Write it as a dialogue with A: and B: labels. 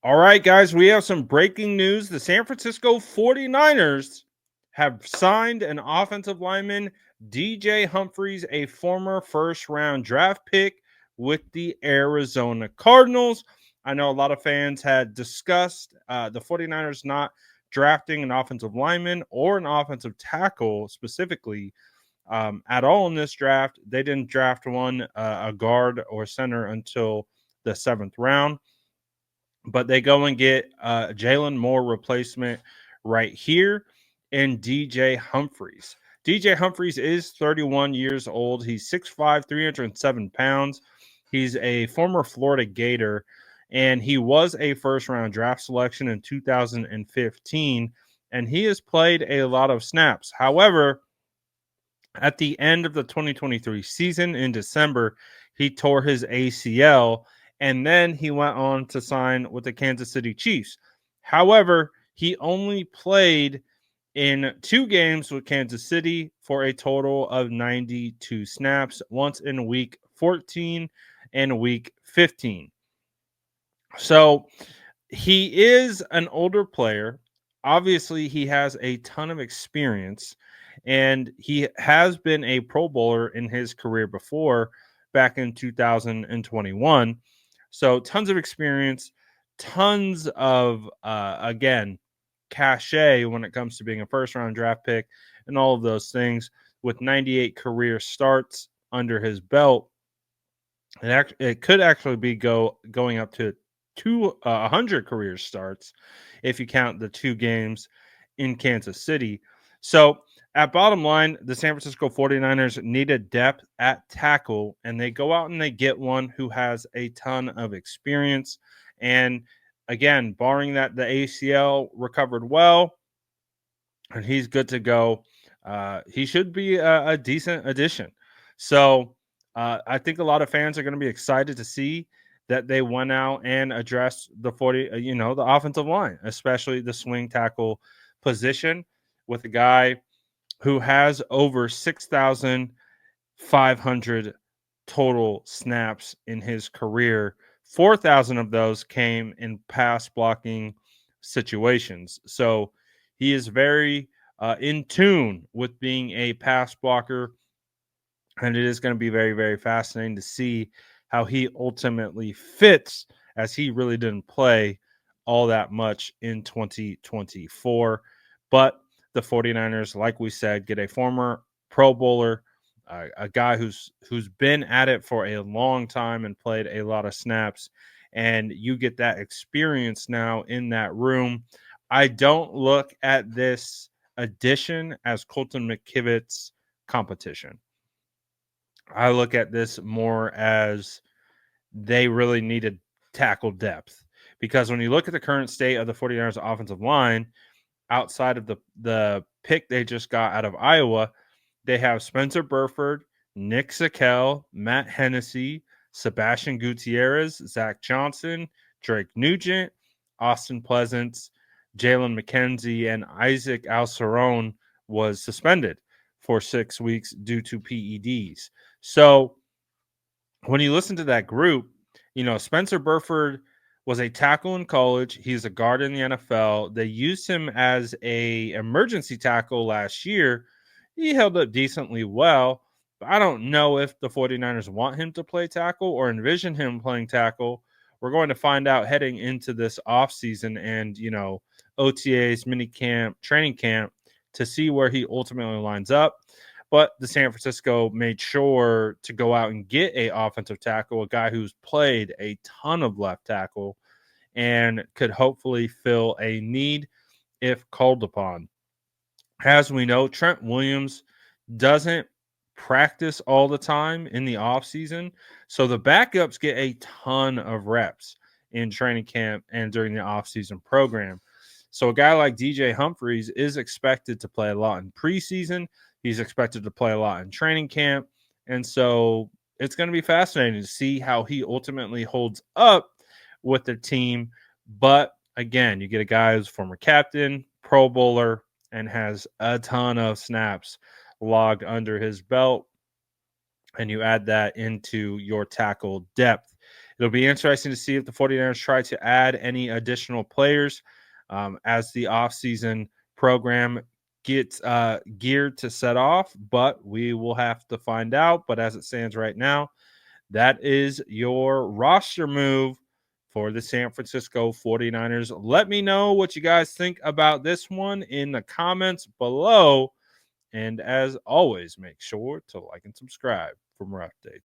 A: All right, guys, we have some breaking news. The San Francisco 49ers have signed an offensive lineman, DJ Humphries, a former first round draft pick with the Arizona Cardinals. I know a lot of fans had discussed the 49ers not drafting an offensive lineman or an offensive tackle specifically at all in this draft. They didn't draft one, a guard or center, until the seventh round, but they go and get Jalen Moore replacement right here in DJ Humphries. DJ Humphries is 31 years old. He's 6'5, 307 pounds. He's a former Florida Gator, and he was a first round draft selection in 2015, and he has played a lot of snaps. However, at the end of the 2023 season in December, he tore his ACL, and then he went on to sign with the Kansas City Chiefs. However, he only played in 2 games with Kansas City for a total of 92 snaps, once in week 14 and week 15. So he is an older player. Obviously, he has a ton of experience, and he has been a Pro Bowler in his career before, back in 2021. So, tons of experience, tons of, again, cachet when it comes to being a first round draft pick and all of those things. With 98 career starts under his belt, it could actually be going up to 100 career starts if you count the 2 games in Kansas City. So, at bottom line, the San Francisco 49ers needed depth at tackle, and they go out and they get one who has a ton of experience. And again, barring that the ACL recovered well and he's good to go, he should be a decent addition. So, I think a lot of fans are going to be excited to see that they went out and addressed the the offensive line, especially the swing tackle position, with a guy who has over 6,500 total snaps in his career. 4,000 of those came in pass blocking situations. So he is very in tune with being a pass blocker, and it is going to be very, very fascinating to see how he ultimately fits, as he really didn't play all that much in 2024. But the 49ers, like we said, get a former Pro Bowler, a guy who's been at it for a long time and played a lot of snaps, and you get that experience now in that room. I don't look at this addition as Colton McKivitt's competition. I look at this more as they really needed tackle depth, because when you look at the current state of the 49ers offensive line, outside of the pick they just got out of Iowa, they have Spencer Burford, Nick Sakel, Matt Hennessy, Sebastian Gutierrez, Zach Johnson, Drake Nugent, Austin Pleasance, Jalen McKenzie, and Isaac Alcerone was suspended for 6 weeks due to PEDs. So when you listen to that group, Spencer Burford was a tackle in college. He's a guard in the NFL. They used him as a emergency tackle last year. He held up decently well, but I don't know if the 49ers want him to play tackle or envision him playing tackle. We're going to find out heading into this offseason and, OTAs, mini camp, training camp, to see where he ultimately lines up. But the San Francisco made sure to go out and get a offensive tackle, a guy who's played a ton of left tackle and could hopefully fill a need if called upon. As we know, Trent Williams doesn't practice all the time in the offseason. So the backups get a ton of reps in training camp and during the offseason program. So a guy like DJ Humphries is expected to play a lot in preseason. He's expected to play a lot in training camp. And so it's going to be fascinating to see how he ultimately holds up with the team. But again, you get a guy who's former captain, Pro Bowler, and has a ton of snaps logged under his belt, and you add that into your tackle depth, It'll be interesting to see if the 49ers try to add any additional players as the offseason program gets geared to set off, but we will have to find out. But as it stands right now, that is your roster move for the San Francisco 49ers. Let me know what you guys think about this one in the comments below. And as always, make sure to like and subscribe for more updates.